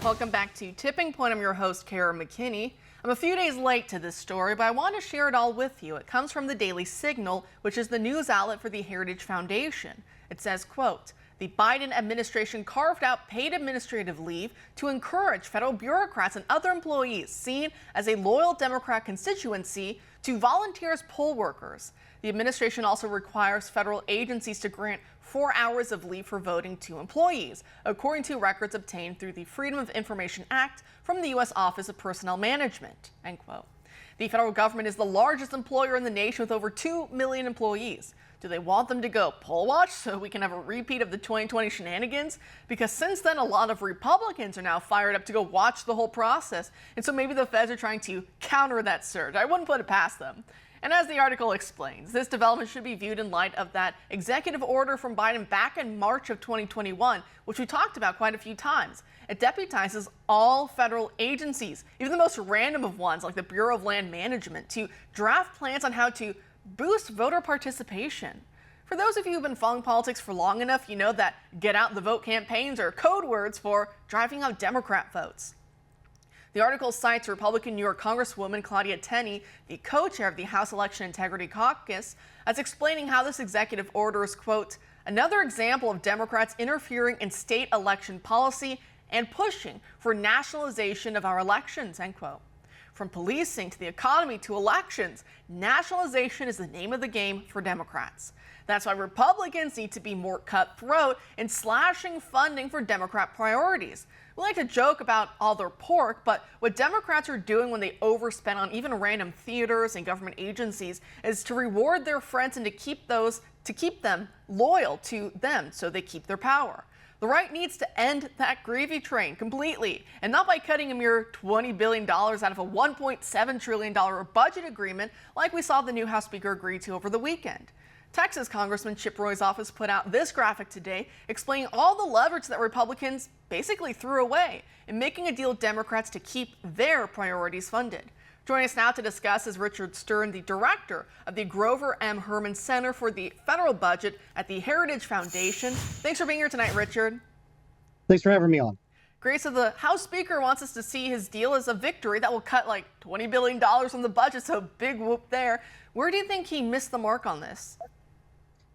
Welcome back to Tipping Point. I'm your host, Kara McKinney. I'm a few days late to this story, but I want to share it all with you. It comes from the Daily Signal, which is the news outlet for the Heritage Foundation. It says, quote, the Biden administration carved out paid administrative leave to encourage federal bureaucrats and other employees seen as a loyal Democrat constituency to volunteer as poll workers. The administration also requires federal agencies to grant 4 hours of leave for voting to employees, according to records obtained through the Freedom of Information Act from the U.S. Office of Personnel Management, end quote. The federal government is the largest employer in the nation with over 2 million employees. Do they want them to go poll watch so we can have a repeat of the 2020 shenanigans? Because since then, a lot of Republicans are now fired up to go watch the whole process. And so maybe the feds are trying to counter that surge. I wouldn't put it past them. And as the article explains, this development should be viewed in light of that executive order from Biden back in March of 2021, which we talked about quite a few times. It deputizes all federal agencies, even the most random of ones like the Bureau of Land Management, to draft plans on how to boost voter participation. For those of you who've been following politics for long enough, you know that get out the vote campaigns are code words for driving out Democrat votes. The article cites Republican New York Congresswoman Claudia Tenney, the co-chair of the House Election Integrity Caucus, as explaining how this executive order is, quote, another example of Democrats interfering in state election policy and pushing for nationalization of our elections, end quote. From policing to the economy to elections, nationalization is the name of the game for Democrats. That's why Republicans need to be more cutthroat in slashing funding for Democrat priorities. We like to joke about all their pork, but what Democrats are doing when they overspend on even random theaters and government agencies is to reward their friends and to keep them loyal to them so they keep their power. The right needs to end that gravy train completely, and not by cutting a mere $20 billion out of a $1.7 trillion budget agreement like we saw the new House Speaker agree to over the weekend. Texas Congressman Chip Roy's office put out this graphic today explaining all the leverage that Republicans basically threw away in making a deal with Democrats to keep their priorities funded. Joining us now to discuss is Richard Stern, the director of the Grover M. Herman Center for the Federal Budget at the Heritage Foundation. Thanks for being here tonight, Richard. Thanks for having me on. Great. So the House Speaker wants us to see his deal as a victory that will cut like $20 billion from the budget, so big whoop there. Where do you think he missed the mark on this?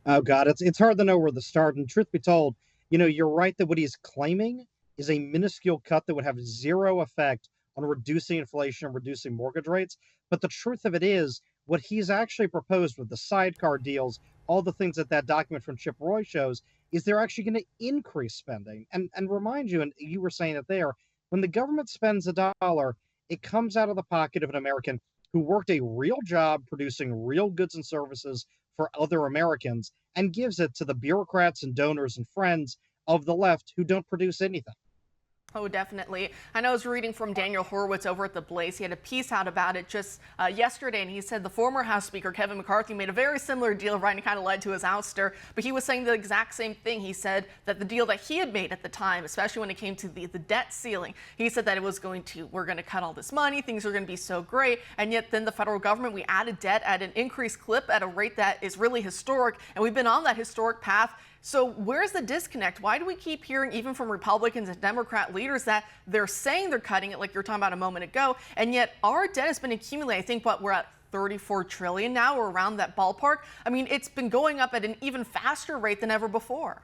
Oh, God, it's hard to know where to start. And truth be told, you're right that what he's claiming is a minuscule cut that would have zero effect on reducing inflation and reducing mortgage rates. But the truth of it is, what he's actually proposed with the sidecar deals, all the things that document from Chip Roy shows, is they're actually going to increase spending. And remind you, and you were saying it there, when the government spends $1, it comes out of the pocket of an American who worked a real job producing real goods and services for other Americans and gives it to the bureaucrats and donors and friends of the left who don't produce anything. Oh, definitely. I know I was reading from Daniel Horowitz over at The Blaze. He had a piece out about it just yesterday, and he said the former House Speaker, Kevin McCarthy, made a very similar deal, right, and kind of led to his ouster. But he was saying the exact same thing. He said that the deal that he had made at the time, especially when it came to the debt ceiling, he said that it was we're going to cut all this money, things are going to be so great. And yet then the federal government, we added debt at an increased clip at a rate that is really historic. And we've been on that historic path. So where's the disconnect? Why do we keep hearing, even from Republicans and Democrat leaders, that they're saying they're cutting it like you were talking about a moment ago, and yet our debt has been accumulating? I think we're at $34 trillion now, or around that ballpark. I mean, it's been going up at an even faster rate than ever before.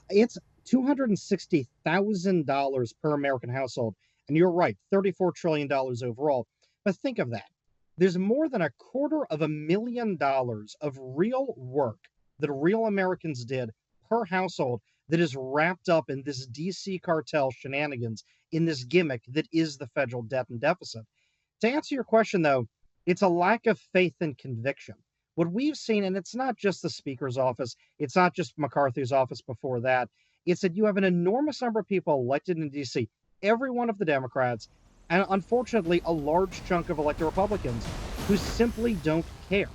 It's $260,000 per American household. And you're right, $34 trillion overall. But think of that. There's more than $250,000 of real work that real Americans did per household that is wrapped up in this DC cartel shenanigans, in this gimmick that is the federal debt and deficit. To answer your question, though, it's a lack of faith and conviction. What we've seen, and it's not just the Speaker's office, it's not just McCarthy's office before that, it's that you have an enormous number of people elected in DC, every one of the Democrats, and unfortunately a large chunk of elected Republicans who simply don't care.